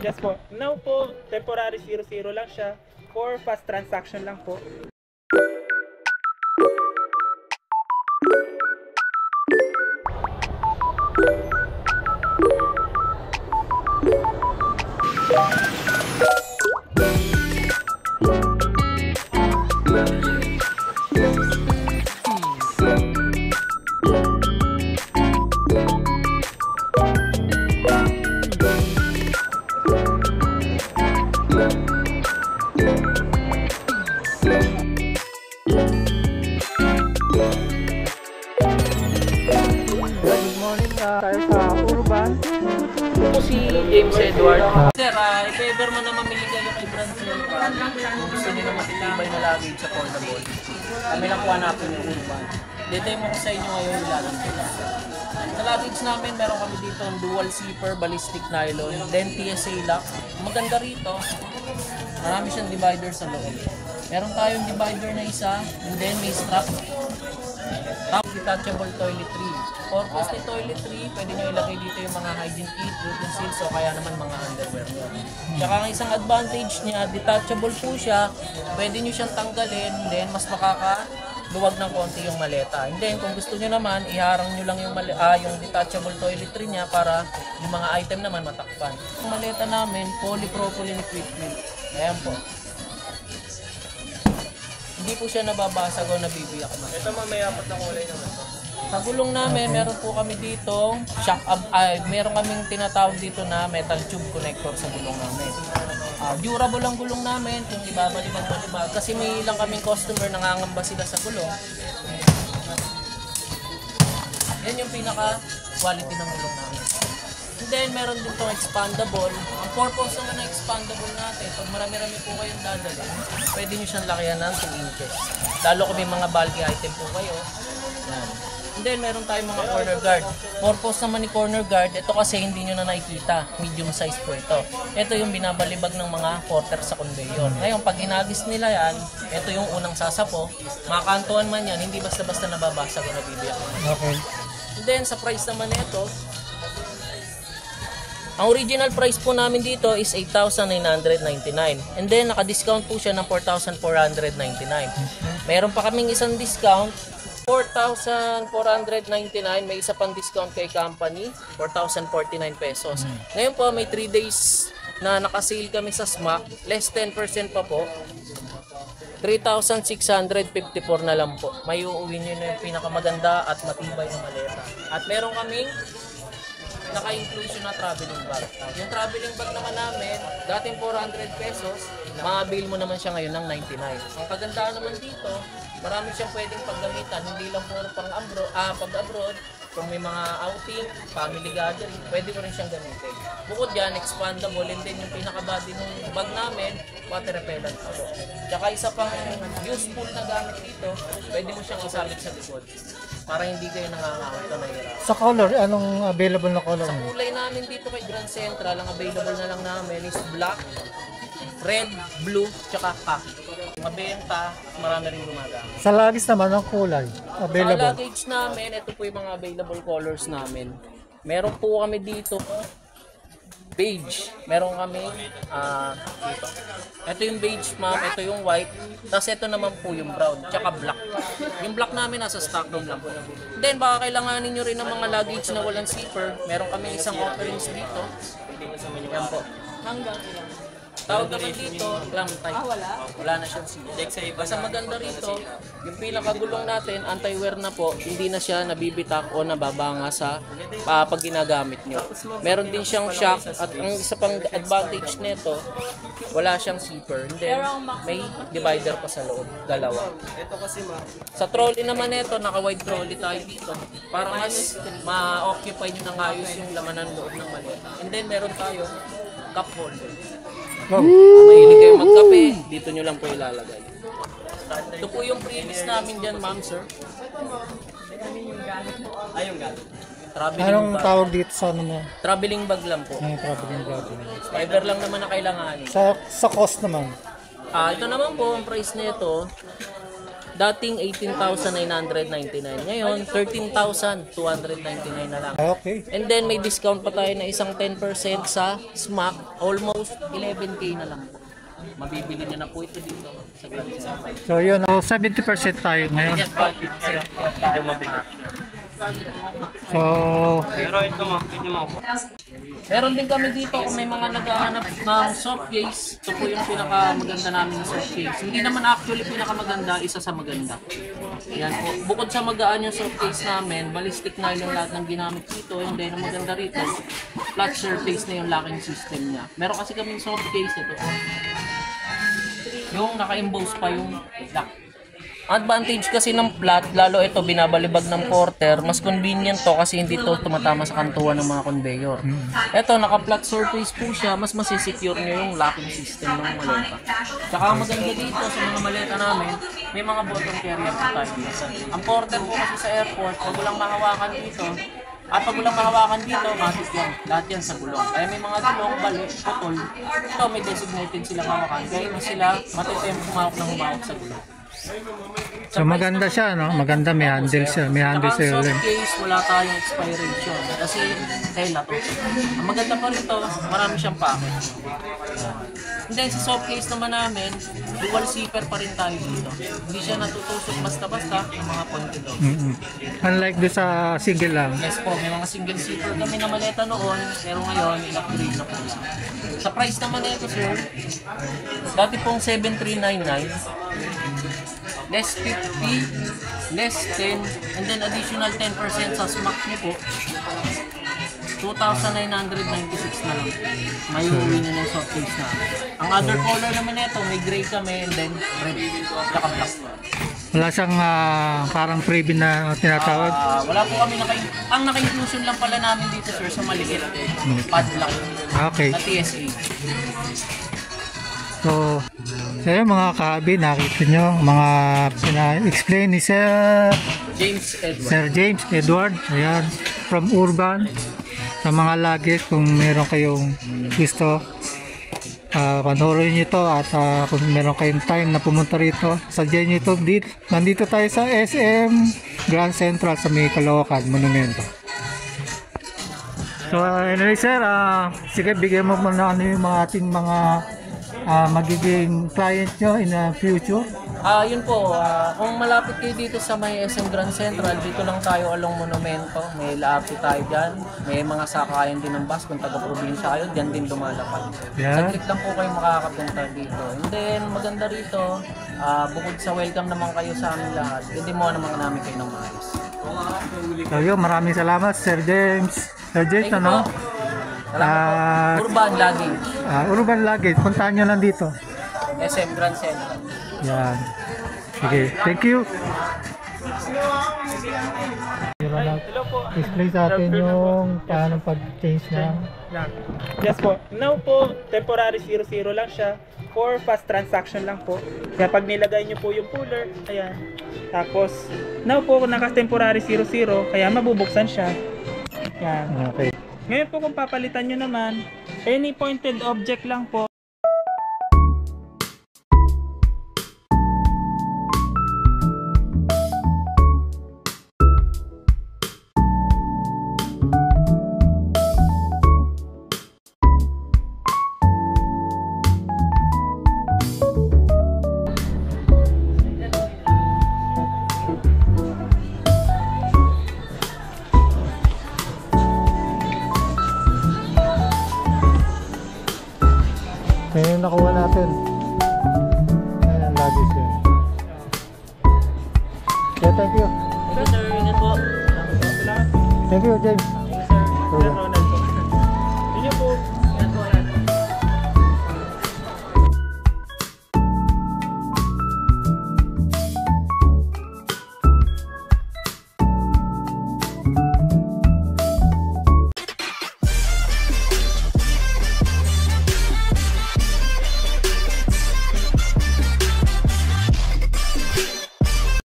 Just po. Now po, temporary 00 lang siya. For fast transaction lang po. Tayo sa Urban. Ito po si James Edward. Sir, if ever mo na mamili kayo kay Grand Central, kung gusto nyo na matitibay na luggage sa portable, kami lang po hanapin yung Urban. Demo ko sa inyo ngayon yung luggage. Sa luggage namin, meron kami dito ang dual zipper, ballistic nylon, then TSA lock. Maganda rito, marami siyang divider sa loob. Meron tayong divider na isa, and then may strap. Tapos detachable toiletry. Purpose ni toiletry, pwede nyo ilagay dito yung mga hygiene kit, utensils, o kaya naman mga underwear. Tsaka ang isang advantage niya, detachable po siya, pwede nyo siyang tanggalin, then mas makakaluwag ng konti yung maleta. And then kung gusto nyo naman, iharang nyo lang yung detachable toiletry niya para yung mga item naman matakpan. Yung maleta namin, polypropylene equipment. Ayan po. Hindi po siya nababasag o nabibiyak na. Ito may apat na kulay naman to. Sa gulong namin, meron po kami dito, meron kaming tinatawag dito na metal tube connector sa gulong namin. Durable ang gulong namin, kung ibabalikan mo diba? Kasi may ilang kaming customer nangangamba sila sa gulong. Yan yung pinaka quality ng gulong namin. And then meron din itong expandable. Ang purpose naman ng expandable natin, pag marami-rami po kayong dadalhin, pwede nyo siyang lakihan ng 2 inches. Lalo kung may mga bulky item po kayo. Yan. And then meron tayong mga corner guard. Purpose naman ni corner guard, ito kasi hindi nyo na nakikita. Medium size po ito. Ito yung binabalibag ng mga porter sa conveyor. Ngayon, pag inagis nila yan, ito yung unang sasapo. Makakantuan man yan, hindi basta-basta nababasag o nabibiyak. Okay. And then sa price naman nito, ang original price po namin dito is 8,999. And then naka-discount po siya ng 4,499. Meron pa kaming isang discount, 4,499. May isa pang discount kay company, 4,049 pesos. Ngayon po may 3 days na naka-sale kami sa SMAC, less 10% pa po. 3,654 na lang po. May uuwi nyo na yung pinakamaganda at matibay na maleta. At meron kaming naka-inclusion na traveling bag. Yung traveling bag naman namin, dating 400 pesos, ma-avail mo naman siya ngayon ng 99. Ang kagandahan naman dito, marami siyang pwedeng paggamitan, hindi lang puro pag-abroad, kung may mga outing, family gathering, pwede mo rin siyang gamitin. Bukod yan, expandable, and then yung pinaka-body ng bag namin, water repellent po. Tsaka isa pang useful na gamit dito, pwede mo siyang isabit sa likod para hindi kayo nangangawit o nahihirap. Sa color, anong available na color Sa mo? kulay namin dito kay Grand Central, ang available na lang namin is black, red, blue, tsaka khaki. Mabenta, marami rin gumagamit. Sa luggage naman, ang kulay Sa available. luggage namin, ito po yung mga available colors namin. Meron po kami dito beige. Meron kami dito. Ito yung beige, ma'am. Ito yung white. Tapos ito naman po yung brown. Tsaka black. Yung black namin nasa stock room lang po. Then baka kailanganin nyo rin ng mga luggage na walang zipper. Meron kami isang offerings dito. Yan po. Hanggang ilang. Tawag naman dito, clam type. Wala na siyang zipper. Basta maganda rito, yung pinakagulong natin, anti-wear na po, hindi na siya nabibitak o nababanga sa pag ginagamit nyo. Meron din siyang shock at ang isa pang advantage nito, wala siyang zipper. And then, may divider pa sa loob, dalawa. Sa trolley naman nito, naka-wide trolley tayo dito para mas ma-occupy nyo ng ayos yung laman ng loob ng maleta. And then, meron tayo cup holder. Wow. Mahilig kayo magkape, dito nyo lang po ilalagay. Ito po yung previous namin dyan, ma'am, sir. Ayong gamit. Traveling Anong bag. tawag dito sa ano mo? Traveling bag lang po. Ay, traveling bag. Fiber lang naman na kailanganin. Sa cost naman. Ito naman po, ang price nito, Dating 18,999. Ngayon, 13,299 na lang. Okay. And then may discount pa tayo na isang 10% sa Smack. Almost 11K na lang po. Mabibili niyo na po ito dito sa Grand Central. So yun, 70% tayo ngayon. Yes, po. Tayo mabili. So, Pero ito mo, pwede mo. Meron din kami dito kung may mga naghahanap ng soft case. Ito po yung pinakamaganda namin na soft case. Hindi naman actually pinakamaganda, isa sa maganda. Yan po. Bukod sa magaan yung soft case namin, ballistic nylon lahat ng ginamit dito. And then, ang maganda rito, flat surface na yung locking system niya. Meron kasi kaming soft case, ito po. Yung naka-emboss pa yung lock. Advantage kasi ng flat, lalo ito binabalibag ng porter, mas convenient to kasi hindi to tumatama sa kantuan ng mga conveyor. Ito, naka-flat surface po siya, mas masisecure nyo yung locking system ng maleta. Tsaka maganda dito sa mga maleta namin, may mga bottom carrier po tayo. Ang porter po kasi sa airport, pag walang mahawakan dito, pag walang mahawakan dito, matik yan. Lahat yan sa gulong. Kaya may mga gulong, balik, putol. Ito, may designated silang hawakan. Kaya hindi sila matitemp humawak ng humawak sa gulong. so maganda siya, no? Maganda, may handle siya. May handle Saka siya ang rin. soft case, wala tayong expiration. Kasi tela to. Ang maganda pa rito, marami siyang packet. And then sa soft case naman namin, dual zipper pa rin tayo dito. Hindi siya natutusok basta-basta ng mga pointed off. Unlike doon sa single lang. Yes po, may mga single zipper kami na maleta noon, pero ngayon, in-upgrade na po. Sa price naman nito, sir, dati pong 7,399, less 50, less 10, and then additional 10% sa smack niyo po, 2,996 na lang. May uwi na ng soft case na. Ang other color naman nito, may gray kami, and then red, saka black. Wala siyang parang freebie na tinatawag. Wala po kami ang naka-inclusion lang pala namin dito, sir, sa maliit. Padlock. Okay. Na TSA. So, yun mga kahabi, nakita nyo, mga pina-explain ni Sir James Edward, ayan, from Urban, sa mga luggage, kung meron kayong gusto, panoorin nyo ito, at kung meron kayong time na pumunta rito, sadyan nyo ito, nandito tayo sa SM Grand Central sa may Caloocan, Monumento. So, anyway sir, sige, bigyan mo muna ano yung mga ating mga magiging client nyo in the future. Yun po, kung malapit kayo dito sa may SM Grand Central, dito lang tayo along Monumento. May LRT tayo dyan. May mga sakayan din ng bus kung taga-probinsya kayo, dyan din lumalapad. Yeah. Saglit lang po kayo makakapunta dito. And then, maganda rito, bukod sa welcome naman kayo sa amin lahat, hindi mo naman namin kayo ng maayos. So yun, maraming salamat Sir James. Sir James, Thank you ano? po. Salamat po. Urban Luggage, Urban Luggage, puntahan nyo lang dito. SM Grand Central. Yan. Sige, thank you. Hello po. Explain sa atin yung paano pag-change ng Yes po. Now po, temporary 00 lang siya. For fast transaction lang po. Kaya pag nilagay nyo po yung puller, ayan. Tapos, now po, naka-temporary 00, kaya mabubuksan siya. Yan. okay. Ngayon po kung papalitan nyo naman, any pointed object lang po. Kaya yung nakuha natin. Ayan, luggage yun. Okay, thank you. Thank you, sir. Ingat po. Thank you, James. Sir Ronald.